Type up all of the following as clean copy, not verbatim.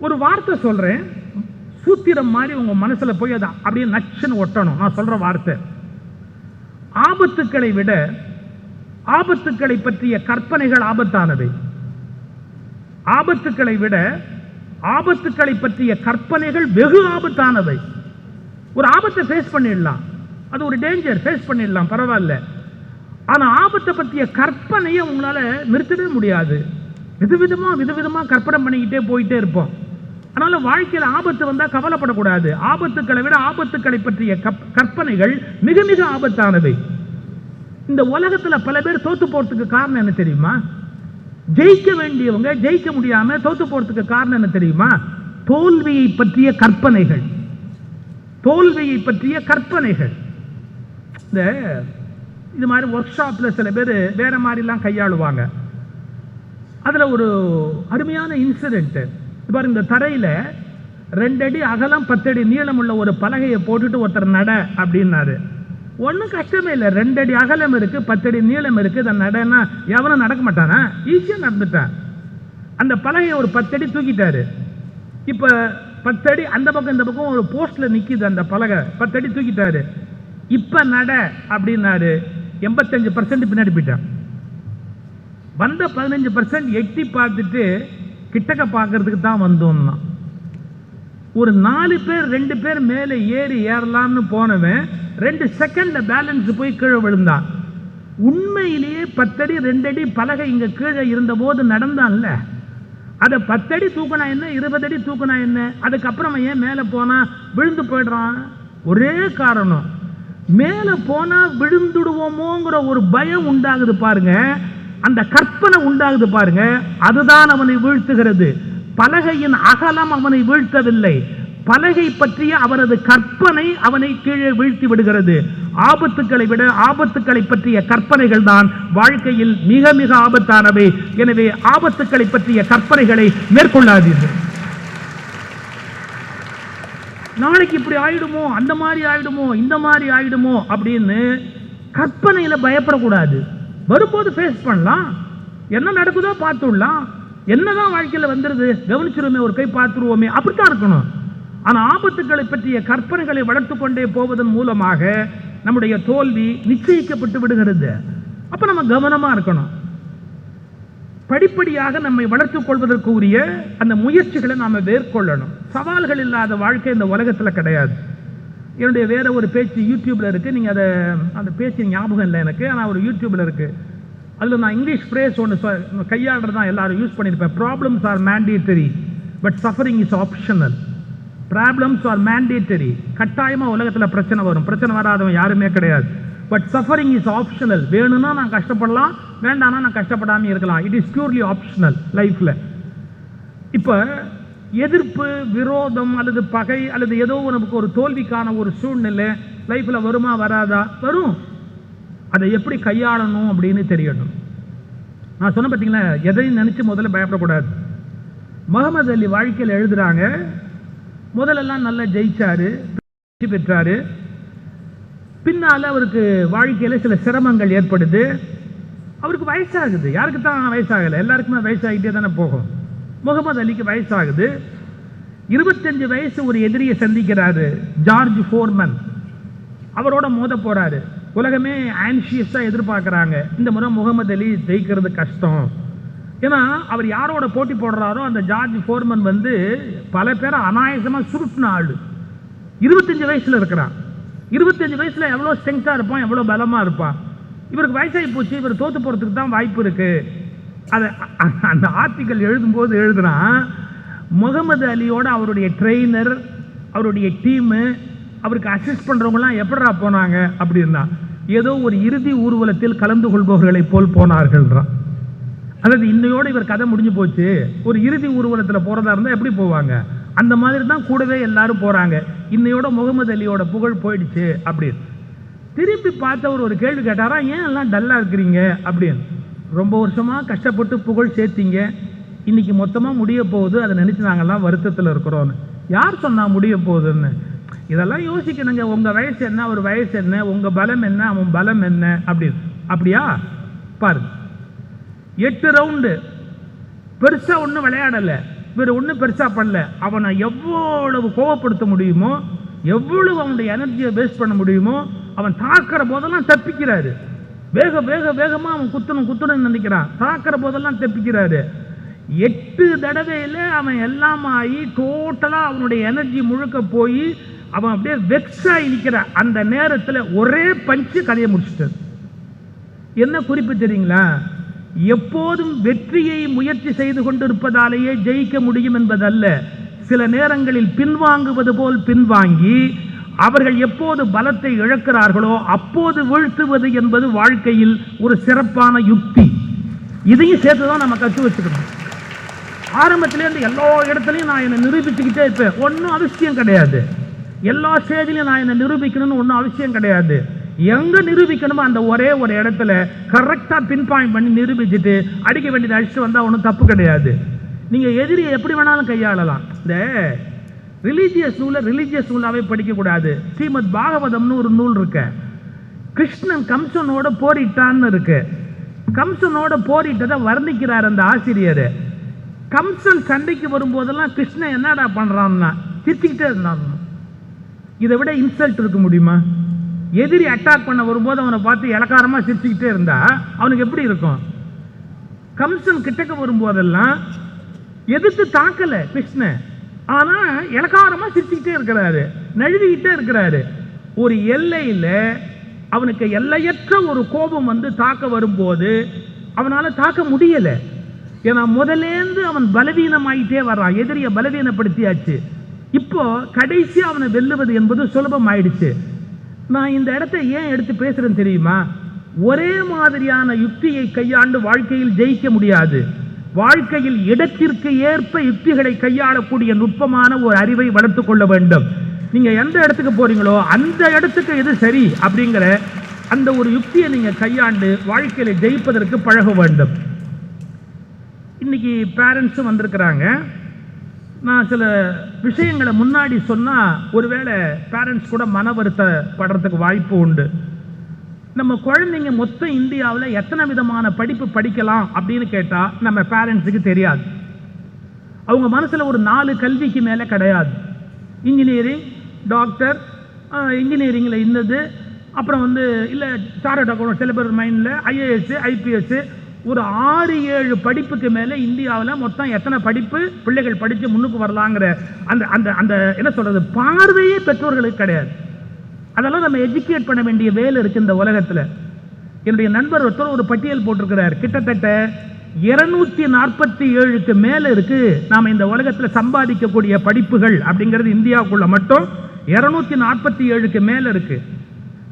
ஒரு வார்த்தை சொல்றேன், சூத்திரம் மாதிரி உங்க மனசுல போய் அதை அப்படியே நச்சுன்னு ஒட்டணும். நான் சொல்ற வார்த்தை, ஆபத்துக்களை விட ஆபத்துக்களை பற்றிய கற்பனைகள் ஆபத்தானவை. ஆபத்துக்களை விட ஆபத்துக்களை பற்றிய கற்பனைகள் வெகு ஆபத்தானவை. ஒரு ஆபத்தை ஃபேஸ் பண்ணிடலாம், அது ஒரு டேஞ்சர், ஃபேஸ் பண்ணிடலாம், பரவாயில்ல. ஆனா ஆபத்தை பற்றிய கற்பனையை உங்களால நிறுத்தவே முடியாது. விதவிதமா கற்பனை பண்ணிக்கிட்டே போயிட்டே இருப்போம். அதனால வாழ்க்கையில் ஆபத்து வந்தா கவலைப்படக்கூடாது. ஆபத்துக்களை விட ஆபத்துக்களை பற்றிய கற்பனைகள் மிக மிக ஆபத்தானவை. இந்த உலகத்துல பல பேர் தோத்து போறதுக்கு காரணம் என்ன தெரியுமா? ஜெயிக்க வேண்டியவங்க ஜெயிக்க முடியாம தோத்து போறதுக்கு காரணம் என்ன தெரியுமா? தோல்வியை பற்றிய கற்பனைகள். தோல்வியை பற்றிய கற்பனைகள். இந்த இது மாதிரி ஒர்க் ஷாப்ல சில பேர் வேற மாதிரிலாம் கையாளுவாங்க. அதுல ஒரு அருமையான இன்சிடென்ட் பாருங்க. இந்த தரையில 2 அடி அகலம் 10 அடி நீளம் உள்ள ஒரு பலகையை போட்டுட்டு ஒருத்தர் நட அப்படின்னாரு. ஒன்றும் கஷ்டமே இல்லை, 2 அடி அகலம் இருக்கு, 10 அடி நீளம் இருக்கு, இதை நடனா எவனும் நடக்க மாட்டானா? ஈஸியா நடந்துட்டான். அந்த பலகையை ஒரு 10 அடி தூக்கிட்டாரு. இப்ப 10 அடி அந்த பக்கம் இந்த பக்கம் ஒரு போஸ்ட்ல நிக்குது அந்த பலகை. 10 அடி தூக்கிட்டாரு. இப்ப நட அப்படின்னாரு. 85% பின்னாடி போயிட்டான். வந்த 15% எட்டி பார்த்துட்டு கிட்டக்க பார்க்கறதுக்கு தான் வந்தோம்னா, ஒரு 4 பேர் 2 பேர் மேலே ஏறலாம்னு போனவன் 2 செகண்ட்ல பேலன்ஸ் போய் கீழே விழுந்தான். உண்மையிலேயே 10 அடி 2 அடி பலகை இங்க கீழே இருந்த போது நடந்தான்ல, அதை 10 அடி தூக்கினா என்ன, 20 அடி தூக்கினா என்ன, அதுக்கப்புறம் ஏன் மேலே போனா விழுந்து போயிடுறான்? ஒரே காரணம், மேலே போனா விழுந்துடுவோமோங்கிற ஒரு பயம் உண்டாகுது பாருங்க, அந்த கற்பனை உண்டாகுது பாருங்க, அதுதான் அவனை வீழ்த்துகிறது. பலகையின் அகலம் அவனை வீழ்த்தவில்லை, பலகை பற்றிய அவரது கற்பனை அவனை கீழே வீழ்த்தி விடுகிறது. ஆபத்துக்களை விட ஆபத்துக்களை பற்றிய கற்பனைகள் தான் வாழ்க்கையில் மிக மிக ஆபத்தானவை. எனவே ஆபத்துக்களை பற்றிய கற்பனைகளை மேற்கொள்ளாதீர்கள். நாளைக்கு இப்படி ஆயிடுமோ, அந்த மாதிரி ஆயிடுமோ, இந்த மாதிரி ஆயிடுமோ அப்படின்னு கற்பனையில பயப்படக்கூடாது. வரும்போது ஃபேஸ் பண்ணலாம், என்ன நடக்குதோ பார்த்துடலாம், என்னதான் வாழ்க்கையில் வந்துருது கவனிச்சிருவோமே, ஒரு கை பார்த்துருவோமே, அப்படித்தான் இருக்கணும். ஆனா ஆபத்துக்களை பற்றிய கற்பனைகளை வளர்த்து கொண்டே போவதன் மூலமாக நம்முடைய தோல்வி நிச்சயிக்கப்பட்டு விடுகிறது. அப்ப நம்ம கவனமா இருக்கணும். படிப்படியாக நம்மை வளர்த்துக் கொள்வதற்கு உரிய அந்த முயற்சிகளை நாம மேற்கொள்ளணும். சவால்கள் இல்லாத வாழ்க்கை இந்த உலகத்துல கிடையாது. என்னுடைய வேற ஒரு பேச்சு யூடியூப்ல இருக்கு, நீங்க அந்த பேச்சு ஞாபகம் இல்லை எனக்கு, ஆனா ஒரு யூடியூப்ல இருக்கு. அதுல நான் இங்கிலீஷ் ஃப்ரேஸ் ஒன்று கையாளுறதான் எல்லாரும் யூஸ் பண்ணியிருப்பேன். Problems are mandatory but suffering is optional. Problems are mandatory, கட்டாயமா உலகத்துல பிரச்சனை வரும், பிரச்சனை வராதவன் யாருமே கிடையாது. But suffering is optional. வேணும்னா நான் கஷ்டப்படலாம், வேண்டாம்னா நான் கஷ்டப்படாம இருக்கலாம். இட் இஸ் பியூர்லி ஆப்ஷனல் லைஃப்ல. இப்ப எதிர்ப்பு, விரோதம் அல்லது பகை அல்லது ஏதோ நமக்கு ஒரு தோல்விக்கான ஒரு சூழ்நிலை லைஃப்ல வருமா வராதா? வரும். அதை எப்படி கையாளணும் அப்படின்னு தெரியணும். நான் சொன்ன பார்த்தீங்களா, எதையும் நினைச்சு முதல்ல பயப்படக்கூடாது. முகமது அலி வாழ்க்கையில் எழுதுறாங்க, முதலெல்லாம் நல்லா ஜெயிச்சாரு, வெற்றி பெற்றாரு. பின்னால அவருக்கு வாழ்க்கையில சில சிரமங்கள் ஏற்படுது. அவருக்கு வயசாகுது. யாருக்கு தான் வயசாகலை? எல்லாருக்குமே வயசாகிட்டே தானே போகும். முகமது அலிக்கு வயசாகுது. 25 வயசு ஒரு எதிரியை சந்திக்கிறாரு, ஜார்ஜ் ஃபோர்மன். அவரோட மோத போறாரு. உலகமே ஆன்ஷியஸா எதிர்பார்க்கிறாங்க, இந்த முறை முகமது அலி ஜெயிக்கிறது கஷ்டம். ஏன்னா அவர் யாரோட போட்டி போடுறாரோ அந்த ஜார்ஜ் ஃபோர்மன் வந்து பல பேரை அநாயசமா சுருட்டின ஆளு. 25 வயசுல இருக்கிறான். 25 வயசுல எவ்வளவு ஸ்ட்ரெங்தா இருப்பான், எவ்வளவு பலமா இருப்பான். இவருக்கு வயசாகி போச்சு, இவர் தோத்து போறதுக்கு தான் வாய்ப்பு இருக்கு. அந்த ஆர்டிக்கல் எழுதும்போது எழுதுனா, முகமது அலியோட அவருடைய ட்ரெயினர், அவருடைய டீமு, அவருக்கு அசிஸ்ட் பண்றவங்கலாம் எப்படா போனாங்க அப்படின்னா, ஏதோ ஒரு இறுதி ஊர்வலத்தில் கலந்து கொள்பவர்களை போல் போனார்கள்ன்றான். அதாவது இன்னையோட இவர் கதை முடிஞ்சு போச்சு, ஒரு இறுதி ஊர்வலத்தில் போறதா இருந்தா எப்படி போவாங்க, அந்த மாதிரி தான் கூடவே எல்லாரும் போறாங்க. இன்னையோட முகமது அலியோட புகழ் போயிடுச்சு அப்படின்னு. திருப்பி பார்த்தவர் ஒரு கேள்வி கேட்டாரா, ஏன் எல்லாம் டல்லா இருக்கிறீங்க அப்படின்னு. ரொம்ப வருஷமா கஷ்டப்பட்டு புகழ் சேர்த்தீங்க, இன்னைக்கு மொத்தமா முடிய போகுது, அதை நினைச்சு நாங்கெல்லாம் வருத்தத்தில் இருக்கிறோன்னு. யார் சொன்னா முடிய போகுதுன்னு? இதெல்லாம் யோசிக்கணுங்க. உங்க வயசு என்ன, அவர் வயசு என்ன, உங்க பலம் என்ன, அவன் பலம் என்ன அப்படின்னு. அப்படியா பாருங்க, 8 ரவுண்டு பெருசா ஒன்றும் விளையாடல. வேறு ஒன்றும் பெருசாக பண்ணல. அவனை எவ்வளவு கோவப்படுத்த முடியுமோ, எவ்வளவு அவனுடைய எனர்ஜியை வேஸ்ட் பண்ண முடியுமோ, அவன் தாக்குற போதெல்லாம் தப்பிக்கிறாரு. வேகமாக அவன் குத்தணும்னு நினைக்கிறான். தாக்குற போதெல்லாம் தப்பிக்கிறாரு. 8 தடவையில் அவன் எல்லாம் ஆகி டோட்டலாக அவனுடைய எனர்ஜி முழுக்க போய் அவன் அப்படியே வெக்ஸாகி நிற்கிற அந்த நேரத்தில் ஒரே பஞ்சு கதையை முடிச்சிட்டார். என்ன குறிப்பு தெரியுங்களா? எப்போதும் வெற்றியை முயற்சி செய்து கொண்டிருப்பதாலேயே ஜெயிக்க முடியும் என்பதல்ல. சில நேரங்களில் பின்வாங்குவது போல் பின்வாங்கி அவர்கள் எப்போது பலத்தை இழக்கிறார்களோ அப்போது வீழ்த்துவது என்பது வாழ்க்கையில் ஒரு சிறப்பான யுக்தி. இதையும் சேர்த்துதான் நம்ம கற்று வச்சுக்கணும். ஆரம்பத்திலேருந்து எல்லா இடத்துலையும் நான் என்னை நிரூபிச்சுக்கிட்டே இருப்பேன், ஒன்றும் அவசியம் கிடையாது. எல்லா ஸ்டேஜிலையும் நான் என்னை நிரூபிக்கணும்னு ஒன்றும் அவசியம் கிடையாது. எங்க நிரூபிக்கணுமோ அந்த ஒரே ஒரு இடத்துல கரெக்டா பின் பாயிண்ட் பண்ணி நிரூபிச்சுட்டு அடிக்க வேண்டியது அடிச்சுட்டு வந்தா ஒன்றும் தப்பு கிடையாது. நீங்க எதிரியை எப்படி வேணாலும் கையாளலாம். இந்த ரிலீஜியஸ் நூலாவே படிக்கக்கூடாது. ஸ்ரீமத் பாகவதம்னு ஒரு நூல் இருக்கு. கிருஷ்ணன் கம்சனோட போரிட்டான்னு இருக்கு. கம்சனோட போரிட்டதை வர்ணிக்கிறார் அந்த ஆசிரியர். கம்சன் சண்டைக்கு வரும்போதெல்லாம் கிருஷ்ணன் என்னடா பண்றான்னா சிரிச்சுக்கிட்டே இருந்தான். இதை விட இன்சல்ட் இருக்க முடியுமா? எதிரி அட்டாக் பண்ண வரும்போது அவனை பார்த்து இலக்காரமா சிரிச்சுக்கிட்டே இருந்தா அவனுக்கு எப்படி இருக்கும்? கம்சன் கிட்டக்க வரும்போதெல்லாம் எதிர்த்து தாக்கல கிருஷ்ணன், ஆனா இலக்காரமா சிரிச்சுக்கிட்டே இருக்கிறாரு, நழுவிக்கிட்டே இருக்கிறாரு. ஒரு எல்லையில அவனுக்கு எல்லையற்ற ஒரு கோபம் வந்து தாக்க வரும்போது அவனால தாக்க முடியல. ஏன்னா முதலேந்து அவன் பலவீனமாயிட்டே வர்றான். எதிரியை பலவீனப்படுத்தியாச்சு. இப்போ கடைசி அவனை வெல்லுவது என்பது சுலபம் ஆயிடுச்சு. நான் இந்த இடத்தை ஏன் எடுத்து பேசுறேன்னு தெரியுமா? ஒரே மாதிரியான யுக்தியை கையாண்டு வாழ்க்கையில் ஜெயிக்க முடியாது. வாழ்க்கையில் இடத்திற்கு ஏற்ப யுக்திகளை கையாளக்கூடிய நுட்பமான ஒரு அறிவை வளர்த்துக் கொள்ள வேண்டும். நீங்க எந்த இடத்துக்கு போறீங்களோ அந்த இடத்துக்கு எது சரி அப்படிங்கிற அந்த ஒரு யுக்தியை நீங்க கையாண்டு வாழ்க்கையில ஜெயிப்பதற்கு பழக வேண்டும். இன்னைக்கு பேரண்ட்ஸும் வந்திருக்கிறாங்க. நான் சில விஷயங்களை முன்னாடி சொன்னா ஒருவேளை பேரண்ட்ஸ் கூட மன வருத்தப்படுறதுக்கு வாய்ப்பு உண்டு. நம்ம குழந்தைங்க மொத்தம் இந்தியாவில் எத்தனை விதமான படிப்பு படிக்கலாம் அப்படின்னு கேட்டா நம்ம பேரண்ட்ஸுக்கு தெரியாது. அவங்க மனசுல ஒரு 4 கல்விக்கு மேல கிடையாது. இன்ஜினியரிங், டாக்டர், இன்ஜினியரிங்ல இன்னது, அப்புறம் வந்து இல்லை சார்ட்டர்ட் அக்கௌண்ட், சில பேர் மைண்டில் IAS, IPS, ஒரு 6-7 படிப்புக்கு மேலே இந்தியாவில் மொத்தம் எத்தனை படிப்பு பிள்ளைகள் படித்து முன்னுக்கு வரலாங்கிற அந்த அந்த அந்த என்ன சொல்றது பார்வையே பெற்றோர்களுக்கு கிடையாது. அதெல்லாம் நம்ம எஜுகேட் பண்ண வேண்டிய வேலை இருக்கு இந்த உலகத்தில். என்னுடைய நண்பர் ஒருத்தர் ஒரு பட்டியல் போட்டிருக்கிறார். கிட்டத்தட்ட 247க்கு மேலே இருக்கு நாம இந்த உலகத்தில் சம்பாதிக்கக்கூடிய படிப்புகள் அப்படிங்கிறது. இந்தியாவுக்குள்ள மட்டும் 247க்கு மேலே இருக்கு.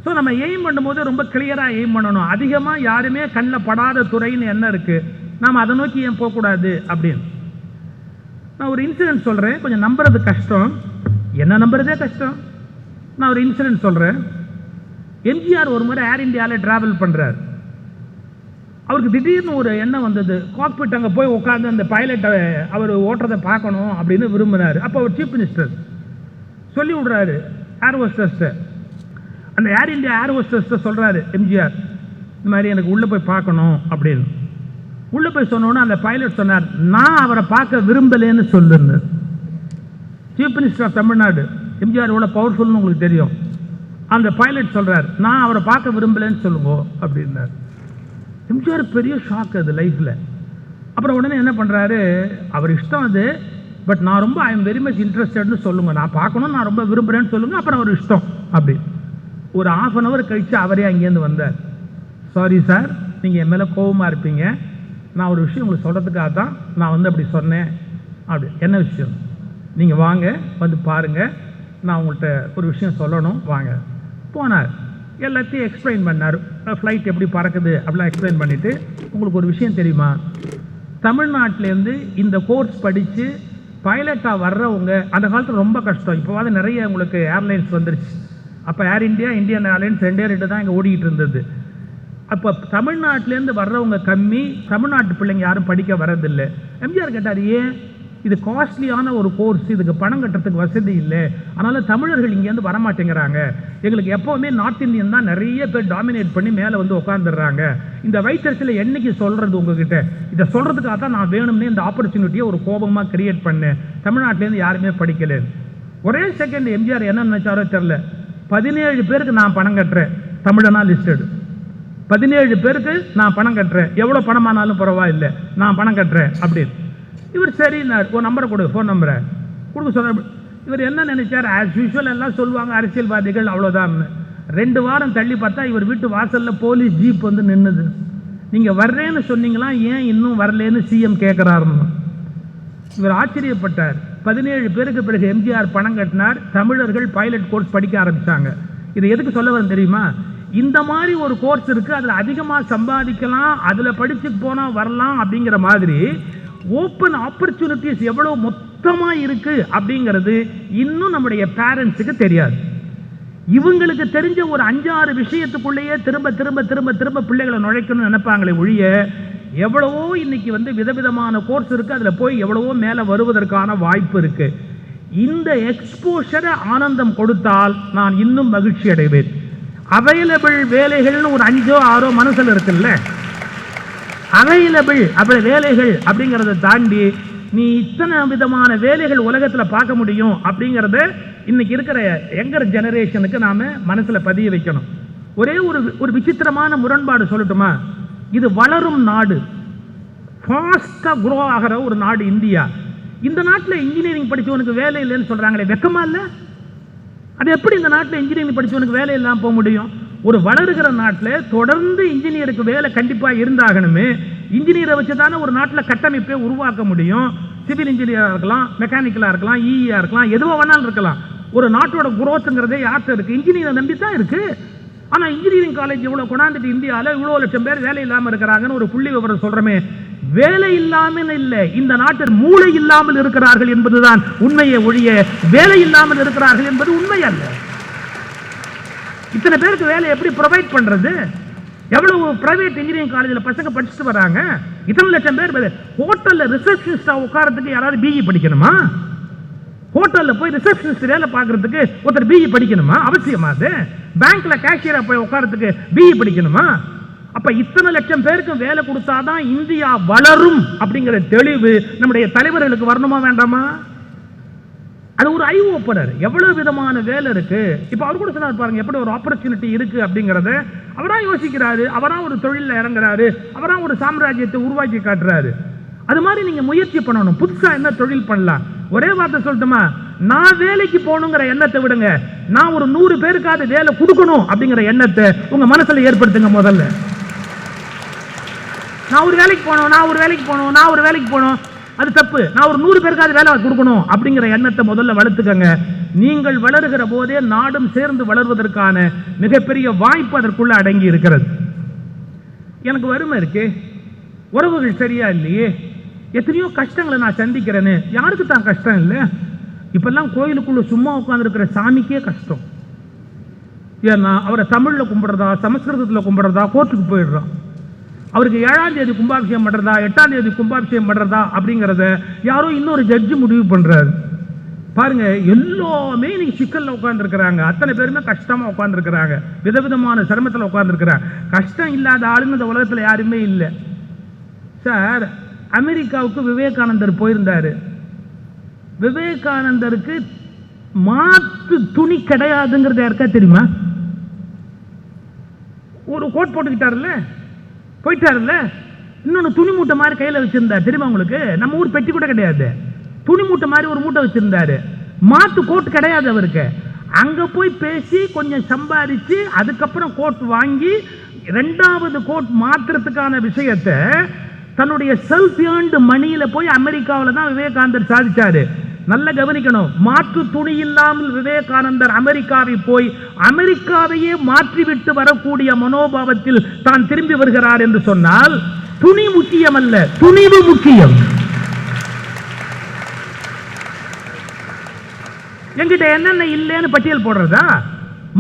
ஸோ நம்ம எய்ம் பண்ணும்போது ரொம்ப கிளியராக எய்ம் பண்ணணும். அதிகமாக யாருமே கண்ணில் படாத துறைன்னு என்ன இருக்கு, நாம் அதை நோக்கி ஏன் போகக்கூடாது அப்படின்னு. நான் ஒரு இன்சிடென்ட் சொல்கிறேன், கொஞ்சம் நம்புறது கஷ்டம், என்ன நம்புறதே கஷ்டம். நான் ஒரு இன்சிடென்ட் சொல்கிறேன். எம்ஜிஆர் ஒரு முறை ஏர் இந்தியாவில் ட்ராவல் பண்ணுறார். அவருக்கு திடீர்னு ஒரு எண்ணம் வந்தது, காக்பிட் அங்கே போய் உட்காந்து அந்த பைலட்டை அவர் ஓட்டுறதை பார்க்கணும் அப்படின்னு விரும்பினார். அப்போ அவர் சீஃப் மினிஸ்டர் சொல்லி விடுறாரு ஏர் ஹோஸ்டர்ஸ்ட்டை. அந்த ஏர் இந்தியா ஏர் ஹோஸ்டர்ஸ்ட்டை சொல்கிறாரு எம்ஜிஆர், இந்த மாதிரி எனக்கு உள்ளே போய் பார்க்கணும் அப்படின்னு. உள்ளே போய் சொன்னோன்னா அந்த பைலட் சொன்னார், நான் அவரை பார்க்க விரும்பலேன்னு சொல்லுன்னு. Chief minister of Tamil Nadu, MGR எவ்வளோ பவர்ஃபுல்னு உங்களுக்கு தெரியும். அந்த பைலட் சொல்கிறார், நான் அவரை பார்க்க விரும்பலேன்னு சொல்லுங்க அப்படின்னார். எம்ஜிஆர் பெரிய ஷாக் அது லைஃப்பில். அப்புறம் உடனே என்ன பண்ணுறாரு, அவர் இஷ்டம் அது, பட் நான் ரொம்ப ஐ எம் வெரி மச் இன்ட்ரெஸ்டட்னு சொல்லுங்கள், நான் பார்க்கணும், நான் ரொம்ப விரும்புகிறேன்னு சொல்லுங்கள், அப்புறம் அவர் இஷ்டம் அப்படி. ஒரு 1/2 hour கழித்து அவரே அங்கேருந்து வந்தார். சாரி சார், நீங்கள் என் மேலே கோபமாக இருப்பீங்க, நான் ஒரு விஷயம் உங்களுக்கு சொல்கிறதுக்காக தான் நான் வந்து அப்படி சொன்னேன் அப்படி. என்ன விஷயம்? நீங்கள் வாங்க வந்து பாருங்கள், நான் உங்கள்கிட்ட ஒரு விஷயம் சொல்லணும், வாங்க. போனார், எல்லாத்தையும் எக்ஸ்பிளைன் பண்ணார். ஃப்ளைட் எப்படி பறக்குது அப்படிலாம் எக்ஸ்பிளைன் பண்ணிவிட்டு, உங்களுக்கு ஒரு விஷயம் தெரியுமா, தமிழ்நாட்டிலேருந்து இந்த கோர்ஸ் படித்து பைலட்டாக வர்றவங்க அந்த காலத்தில் ரொம்ப கஷ்டம். இப்போவாது நிறைய உங்களுக்கு ஏர்லைன்ஸ் வந்துருச்சு. அப்போ ஏர் இந்தியா, இந்தியன் ஏர்லைன்ஸ் 2 தான் இங்கே ஓடிக்கிட்டு இருந்தது. அப்போ தமிழ்நாட்டிலேருந்து வர்றவங்க கம்மி, தமிழ்நாட்டு பிள்ளைங்க யாரும் படிக்க வரதில்லை. எம்ஜிஆர் கேட்டார், ஏன்? இது காஸ்ட்லியான ஒரு கோர்ஸ், இதுக்கு பணம் கட்டுறதுக்கு வசதி இல்லை, அதனால தமிழர்கள் இங்கேருந்து வரமாட்டேங்கிறாங்க, எங்களுக்கு எப்போவுமே நார்த் இந்தியன் தான் நிறைய பேர் டாமினேட் பண்ணி மேலே வந்து உட்காந்துடுறாங்க, இந்த வயிற்றுல என்னைக்கு சொல்கிறது உங்ககிட்ட, இதை சொல்கிறதுக்காக தான் நான் வேணும்னே இந்த ஆப்பர்ச்சுனிட்டியை ஒரு கோபமாக கிரியேட் பண்ணேன், தமிழ்நாட்டிலேருந்து யாருமே படிக்கல. ஒரே செகண்ட் எம்ஜிஆர் என்ன நினைச்சாரோ தெரியல, 17 பேருக்கு நான் பணம் கட்டுறேன், தமிழனா லிஸ்டடு 17 பேருக்கு நான் பணம் கட்டுறேன், எவ்வளோ பணமானாலும் பரவாயில்லை நான் பணம் கட்டுறேன் அப்படின்னு. இவர் சரி ஒரு நம்பரை கொடு, ஃபோன் நம்பரை கொடுக்க சொல்ல. இவர் என்ன நினைச்சார், ஆஸ் யூஷுவல் எல்லாம் சொல்லுவாங்க அரசியல்வாதிகள் அவ்வளோதான். 2 வாரம் தள்ளி பார்த்தா இவர் வீட்டு வாசலில் போலீஸ் ஜீப் வந்து நின்றுது. நீங்கள் வர்றேன்னு சொன்னீங்களா, ஏன் இன்னும் வரலேன்னு சிஎம் கேட்குறாருன்னு. இவர் ஆச்சரியப்பட்டார். 17 பேருக்கு பிறகு எம்ஜிஆர் பணம் கட்டினார், தமிழர்கள் பைலட் கோர்ஸ் படிக்க ஆரம்பித்தாங்க. இது எதுக்கு சொல்ல வரும் தெரியுமா, இந்த மாதிரி ஒரு கோர்ஸ் இருக்குது, அதில் அதிகமாக சம்பாதிக்கலாம், அதில் படிச்சு போனால் வரலாம் அப்படிங்கிற மாதிரி ஓப்பன் ஆப்பர்ச்சுனிட்டிஸ் எவ்வளோ மொத்தமாக இருக்குது அப்படிங்கிறது இன்னும் நம்முடைய பேரண்ட்ஸுக்கு தெரியாது. இவங்களுக்கு தெரிஞ்ச ஒரு 5-6 விஷயத்துக்குள்ளேயே திரும்ப திரும்ப திரும்ப திரும்ப பிள்ளைகளை நுழைக்கணும்னு நினைப்பாங்களே ஒழிய, எவ்வளவோ இன்னைக்கு வந்து விதவிதமான கோர்ஸ் இருக்குது, அதில் போய் எவ்வளவோ மேலே வருவதற்கான வாய்ப்பு இருக்குது. இந்த எக்ஸ்போஷரை ஆனந்தம் கொடுத்தால் நான் இன்னும் மகிழ்ச்சி அடைவேன். அவைலபிள் வேலைகள்னு ஒரு 5-6 மனசில் இருக்குல்ல, அவைலபிள் அப்படி வேலைகள் அப்படிங்கிறத தாண்டி நீ இத்தனை விதமான வேலைகள் உலகத்தில் பார்க்க முடியும் அப்படிங்கிறத இன்னைக்கு இருக்கிற யங்கர் ஜெனரேஷனுக்கு நாம மனசில் பதிய வைக்கணும். ஒரே ஒரு விசித்திரமான முரண்பாடு சொல்லட்டுமா, இது வளரும் நாடு, ஃபாஸ்ட்டாக க்ரோ ஆகிற ஒரு நாடு இந்தியா. இந்த நாட்டில் இன்ஜினியரிங் படித்தவனுக்கு வேலை இல்லைன்னு சொல்கிறாங்களே, வெக்கமா இல்லை? அது எப்படி இந்த நாட்டில் இன்ஜினியரிங் படித்தவனுக்கு வேலை இல்லாமல் போக முடியும்? ஒரு வளருகிற நாட்டில் தொடர்ந்து இன்ஜினியருக்கு வேலை கண்டிப்பாக இருந்தாகணுமே. இன்ஜினியரை வச்சு தானே ஒரு நாட்டில் கட்டமைப்பை உருவாக்க முடியும். சிவில் இன்ஜினியராக இருக்கலாம், மெக்கானிக்கலாக இருக்கலாம், இஇஆ இருக்கலாம், எதுவோ வேணாலும் இருக்கலாம். ஒரு நாட்டோட குரோத்துங்கிறதே யார்கிட்ட இருக்குது? இன்ஜினியரை நம்பி தான் இருக்குது. ஆனால் இன்ஜினியரிங் காலேஜ் இவ்வளோ கொண்டாந்துட்டு இந்தியாவில் இவ்வளோ லட்சம் பேர் வேலை இல்லாமல் இருக்கிறாங்கன்னு ஒரு புள்ளி விவரம் சொல்கிறோமே, வேலை இல்லாமல் இல்லை, இந்த நாட்டில் மூளை இல்லாமல் இருக்கிறார்கள் என்பதுதான் உண்மையை ஒழிய வேலை இல்லாமல் இருக்கிறார்கள் என்பது உண்மை அல்ல. இத்தனை பேருக்கு வேலை எப்படி ப்ரொவைட் பண்றது? எவ்வளவு பிரைவேட் இன்ஜினியரிங் காலேஜில் பசங்க படிச்சுட்டு வராங்க, இத்தனை லட்சம் பேர். ஹோட்டலில் ரிசப்ஷனிஸ்டா உட்காரத்துக்கு யாராவது பிஇ படிக்கணுமா? ஹோட்டலில் போய் ரிசப்ஷனிஸ்ட் வேலை பார்க்கறதுக்கு ஒருத்தர் பிஇ படிக்கணுமா? அவசியமா? அது பேங்க்ல கேஷியரா போய் உட்காரத்துக்கு பிஇ படிக்கணுமா? அப்ப இத்தனை லட்சம் பேருக்கு வேலை கொடுத்தாதான் இந்தியா வளரும் அப்படிங்கிற தெளிவு நம்முடைய தலைவர்களுக்கு வரணுமா வேண்டாமா? அது ஒரு ஐ ஓப்பனர். எவ்வளவு விதமான வேலை இருக்கு. இப்ப அவர் கூட சொன்னார் பாருங்க, எப்படி ஒரு ஆப்பர்ச்சுனிட்டி இருக்கு அப்படிங்கறத அவரா யோசிக்கிறாரு, அவரா ஒரு தொழில இறங்குறாரு, அவரா ஒரு சாம்ராஜ்யத்தை உருவாக்கி காட்டுறாரு. அது மாதிரி நீங்க முயற்சி பண்ணணும். புதுசா என்ன தொழில் பண்ணலாம்? ஒரே வார்த்தை சொல்லட்டுமா, நான் வேலைக்கு போகணுங்கிற எண்ணத்தை விடுங்க, நான் ஒரு 100 பேருக்காவது வேலை கொடுக்கணும் அப்படிங்கிற எண்ணத்தை உங்க மனசுல ஏற்படுத்துங்க. முதல்ல நான் ஒரு வேலைக்கு போகணும், நான் ஒரு வேலைக்கு போகணும், நான் ஒரு வேலைக்கு போகணும், அது தப்பு. நான் ஒரு 100 பேருக்காவது வேலை கொடுக்கணும் அப்படிங்கிற எண்ணத்தை முதல்ல வளர்த்துக்கங்க. நீங்கள் வளருகிற போதே நாடும் சேர்ந்து வளர்வதற்கான மிகப்பெரிய வாய்ப்பு அதற்குள்ள அடங்கி இருக்கிறது. எனக்கு வறுமை இருக்கு, உறவுகள் சரியா இல்லையே, எத்தனையோ கஷ்டங்களை நான் சந்திக்கிறேன்னு. யாருக்கு தான் கஷ்டம் இல்லை? இப்பெல்லாம் கோயிலுக்குள்ள சும்மா உட்கார்ந்து இருக்கிற சாமிக்கே கஷ்டம். ஏன்னா அவரை தமிழ்ல கும்பிடுறதா சமஸ்கிருதத்தில் கும்பிடுறதா கோர்ட்டுக்கு போயிடுறான். அவருக்கு 7ஆம் தேதி கும்பாபிஷேகம் பண்றதா 8ஆம் தேதி கும்பாபிஷேகம் பண்றதா அப்படிங்கிறத யாரோ இன்னொரு ஜட்ஜி முடிவு பண்றாரு. பாருங்க, எல்லாமே இன்னைக்கு சிக்கல்ல உட்கார்ந்து இருக்கிறாங்க. அத்தனை பேருமே கஷ்டமா உட்கார்ந்து இருக்கிறாங்க, விதவிதமான சிரமத்தில் உட்கார்ந்து இருக்கிறாங்க. கஷ்டம் இல்லாத ஆளுங்க இந்த உலகத்தில் யாருமே இல்லை. சார், அமெரிக்காவுக்கு விவேகானந்தர் போயிருந்தாரு. விவேகானந்தருக்கு மாத்து துணி கிடையாதுங்கிறது யாருக்கா தெரியுமா? ஒரு கோட் போட்டுக்கிட்டாருல்ல, போயிட்டாருல்ல, இன்னொன்னு துணி மூட்டை மாதிரி கையில வச்சிருந்தாரு. தெரியுமா உங்களுக்கு? நம்ம ஊர் பெட்டி கூட கிடையாது, துணி மூட்டை மாதிரி ஒரு மூட்டை வச்சிருந்தாரு. மாத்து கோட் கிடையாது அவருக்கு. அங்க போய் பேசி கொஞ்சம் சம்பாதிச்சு அதுக்கப்புறம் கோட் வாங்கி 2வது கோட் மாத்துறதுக்கான விஷயத்தை தன்னுடைய செல்ஃப் ஏர்ன்டு மணியில போய் அமெரிக்காவில் தான் விவேகானந்தர் சாதிச்சாரு. நல்ல கவனிக்கணும். மாற்று துணி இல்லாமல் விவேகானந்தர் அமெரிக்காவை போய் அமெரிக்காவையே மாற்றிவிட்டு வரக்கூடிய மனோபாவத்தில் தான் திரும்பி வருகிறார் என்று சொன்னால் துணி முக்கியம் அல்ல, துணிவு முக்கியம். என்கிட்ட என்னென்ன இல்லைன்னு பட்டியல் போடுறதா?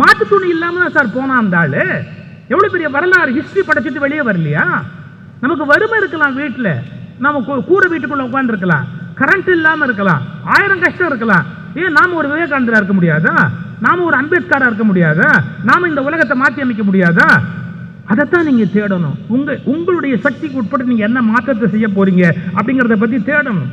மாற்று துணி இல்லாம தான் சார் போனா அந்த ஆளு. எவ்வளவு பெரிய வரலாறு, ஹிஸ்டரி படைச்சிட்டு வெளியே வரலையா? நமக்கு வறுமை இருக்கலாம், வீட்டில் நம்ம கூரை வீட்டுக்குள்ள உட்கார்ந்து இருக்கலாம். கரண்ட் இல்லாம இருக்கலாம், 1000 கஷ்டம் இருக்கலாம். ஏன் நாம ஒரு விவேகானந்தரா இருக்க முடியாதா? நாம ஒரு அம்பேத்கரா இருக்க முடியாதா? நாம இந்த உலகத்தை மாற்றி அமைக்க முடியாதா? அதைத்தான் நீங்க தேடணும். உங்களுடைய சக்திக்கு உட்பட்டு நீங்க என்ன மாற்றத்தை செய்ய போறீங்க அப்படிங்கறத பத்தி தேடணும்.